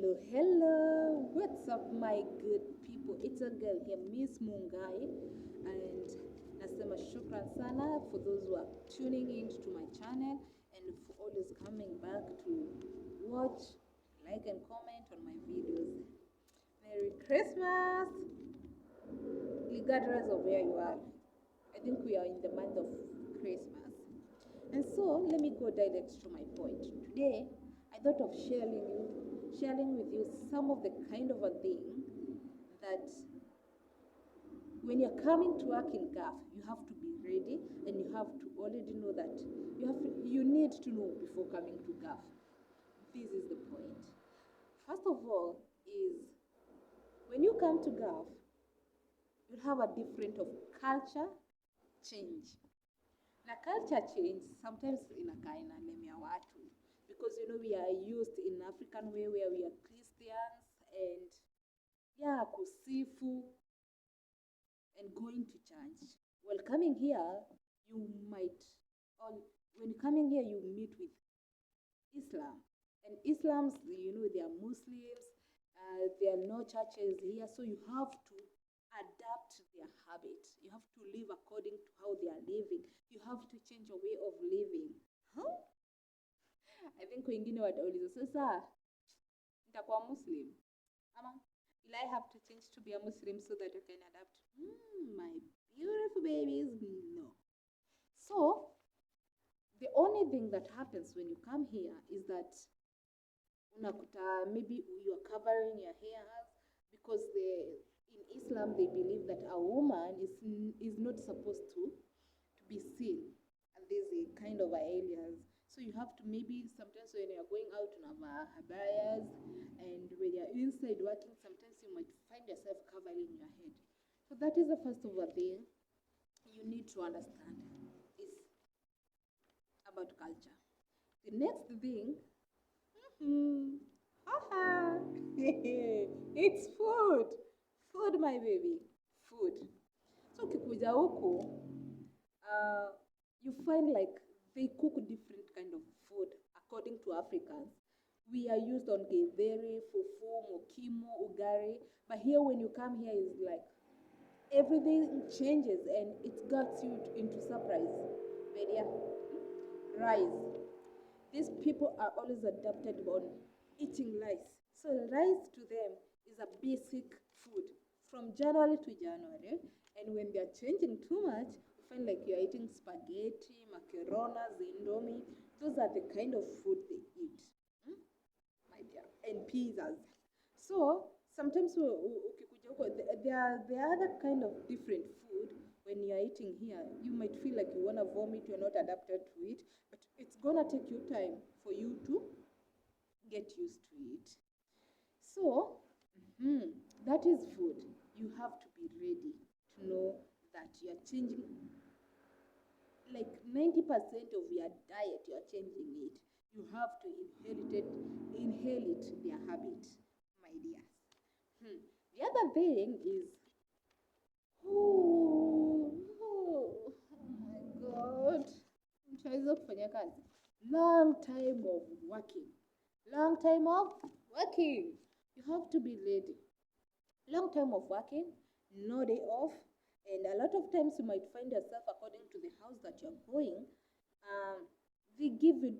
Hello. What's up, my good people? It's a girl here, Miss Mungai, and nasema shukran sana for those who are tuning in to my channel and for always coming back to watch, like, and comment on my videos. Merry Christmas, regardless of where you are. I think we are in the month of Christmas. And so let me go direct to my point. Today, I thought of sharing with you some of the kind of a thing that when you're coming to work in GAF, you have to be ready and you have to already know that you need to know before coming to GAF. This is the point. First of all is when you come to GAF, you have a different of culture change. Na culture change sometimes inakaa inalemea watu because we are used in African way where we are Christians and kusifu and going to church. Well, coming here you might when coming here you meet with Islam, and Islam's they are Muslims. There are no churches here, so you have to adapt their habit. You have to live according to how they are living. You have to change your way of living. I think wengine watauliza sasa nitakuwa Muslim ama will I have to change to be a Muslim so that I can adapt? My beautiful babies, no. So the only thing that happens when you come here is that unakuta maybe you are covering your hairs because in Islam they believe that a woman is not supposed to be seen, and there's a kind of areas. So you have to maybe sometimes when you're going out on habayas and when you're inside working, sometimes you might find yourself covering your head. So that is the first of the thing you need to understand is about culture. The next thing, it's food. Food, my baby. Food. So ukikuja huku, you find like they cook different kind of food according to Africans. We are used on githeri, fufu, mokimo, ugari. But here when you come here is like everything changes and it gets you into surprise. Rice. These people are always adapted on eating rice. So rice to them is a basic food from January to January. And when they're changing too much, you find like you're eating spaghetti, macaronas, indomie. Those are the kind of food they eat, my dear, and pizzas. So sometimes there are other kind of different food. When you're eating here, you might feel like you want to vomit, you're not adapted to it, but it's going to take you time for you to get used to it. So, that is food. You have to be ready to know that you're changing, like 90% of your diet, you're changing it. You have to inherit their habit, my dears. The other thing is, oh my God, mtaweza kufanya kazi. Long time of working. You have to be ready. Long time of working, no day off, and a lot of times you might find yourself according to the house that you're going, they give you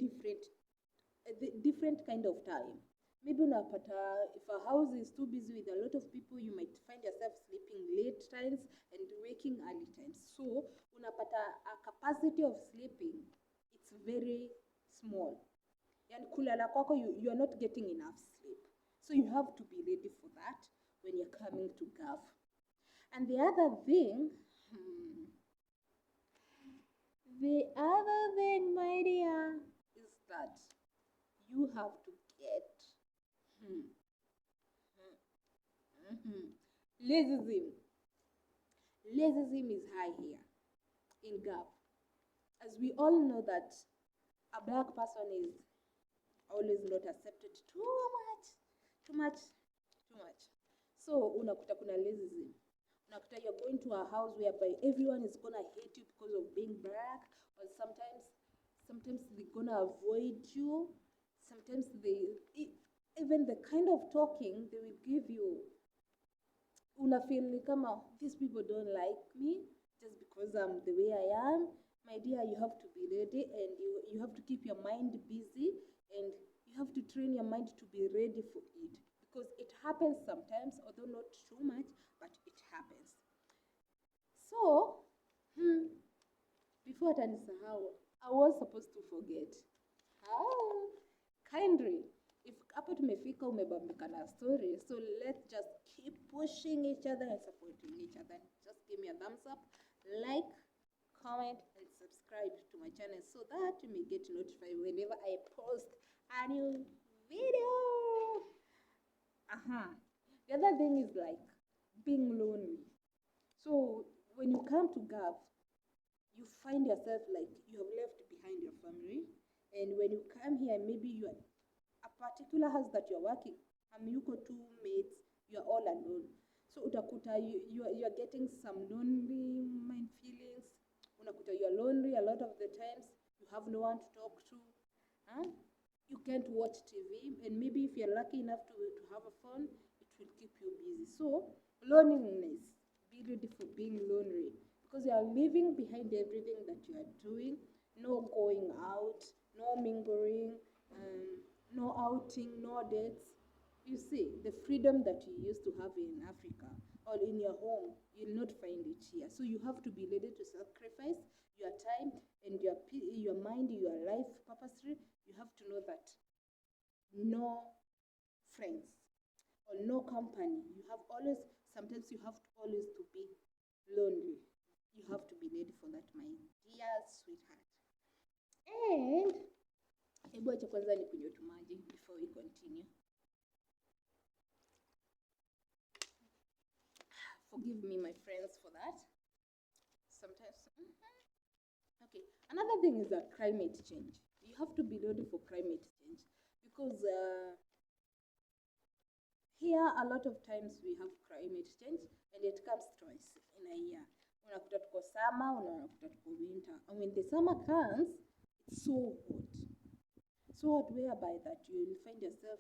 different kind of time. Maybe if a house is too busy with a lot of people, you might find yourself sleeping late times and waking early times. So unapata a capacity of sleeping, it's very small. And kulala kwako, you are not getting enough sleep. So you have to be ready for that when you're coming to GAF. And the other thing, my dear, is that you have to get lazyism. Lazyism is high here in GAF. As we all know that a black person is always not accepted too much. So unakuta kuna lazyism. Unakuta you're going to a house whereby everyone is gonna hate you because of being black, or sometimes they're gonna avoid you. Sometimes even even the kind of talking they will give you, unafeel ni kama these people don't like me just because I'm the way I am. My dear, you have to be ready, and you have to keep your mind busy, and you have to train your mind to be ready for it, because it happens sometimes, although not too much, but it happens. So before atanisahau, I was supposed to forget. Ah, kindly, if hapo tumefika umebambika na story, so let's just keep pushing each other and supporting each other. Just give me a thumbs up, like, comment, and subscribe to my channel so that you may get notified whenever I post a new video. The other thing is like being lonely. So when you come to Gav, you find yourself like you have left behind your family, and when you come here, maybe you are a particular house that you're working, yuko two mates, you're all alone. So utakuta you're getting some lonely mind feelings. Unakuta you're lonely a lot of the times. You have no one to talk to. You can't watch TV, and maybe if you're lucky enough to have a phone, it will keep you busy. So loneliness, be ready for being lonely, because you are leaving behind everything that you are doing. No going out, no mingling, no outing, no dates. You see, the freedom that you used to have in Africa or in your home, you'll not find it here. So you have to be ready to sacrifice your time and your mind, your life purposely. You have to know that no friends or no company. Sometimes you have to always to be lonely. You have to be ready for that, my dear sweetheart. And hebu acha kwanza nikunywe tu maji before we continue. Forgive me, my friends, for that. Sometimes. Okay. Another thing is climate change. You have to be ready for climate change, because here a lot of times we have climate change, and it comes twice in a year. Unakuta tuko summer, unakuta tuko winter. And when the summer comes, it's so hot. So hot whereby that you will find yourself,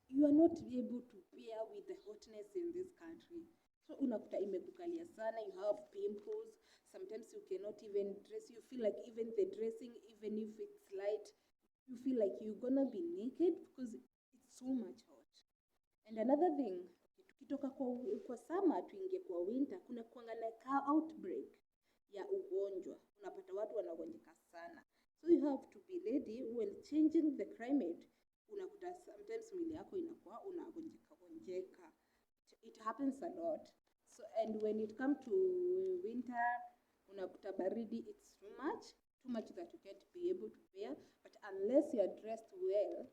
you are not able to bear with the hotness in this country. So unakuta imekukalia sana, you have pimples. Sometimes you cannot even dress. You feel like even the dressing, even if it's light, you feel like you're gonna be naked because it's so much hot. And another thing, tukitoka kwa summer tuingie kwa winter, kuna kuanga na outbreak ya ugonjwa. Unapata watu wanagonjeka sana. So you have to be ready when changing the climate. Unakuta sometimes mwili yako inakuwa unagonjeka. It happens a lot. So, and when it comes to winter, unakuta baridi, it's too much that you can't be able to bear. But unless you are dressed well,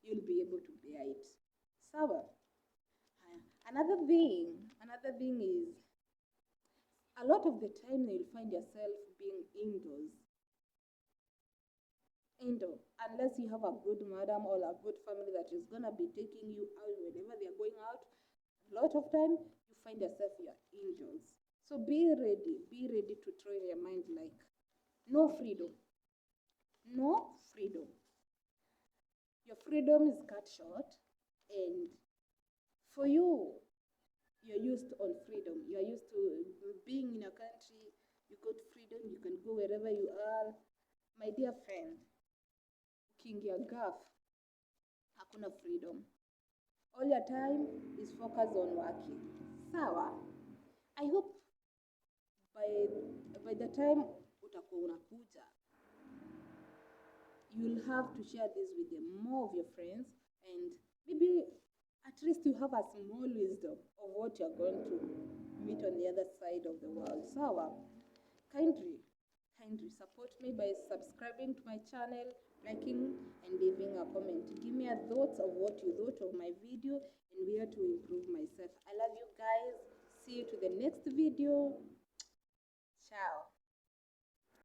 you'll be able to bear it. Sawa. Another thing is, a lot of the time you'll find yourself being indoors. Unless you have a good madam or a good family that is gonna be taking you out whenever they're going out. A lot of time you find yourself you're indoors. So be ready to train your mind like no freedom. Your freedom is cut short, and for you're used on freedom. You're used to being in a country, you got freedom, you can go wherever you are. My dear friend, ukiingia Gaf, hakuna freedom. All your time is focused on working. Sawa? I hope by the time utakuwa unakuja, you'll have to share this with more of your friends, and maybe at least you have a small wisdom of what you're going to meet on the other side of the world. Sawa? Kindly support me by subscribing to my channel, liking, and leaving a comment. Give me a thoughts of what you thought of my video and where to improve myself. I love you guys. See you to the next video. Ciao.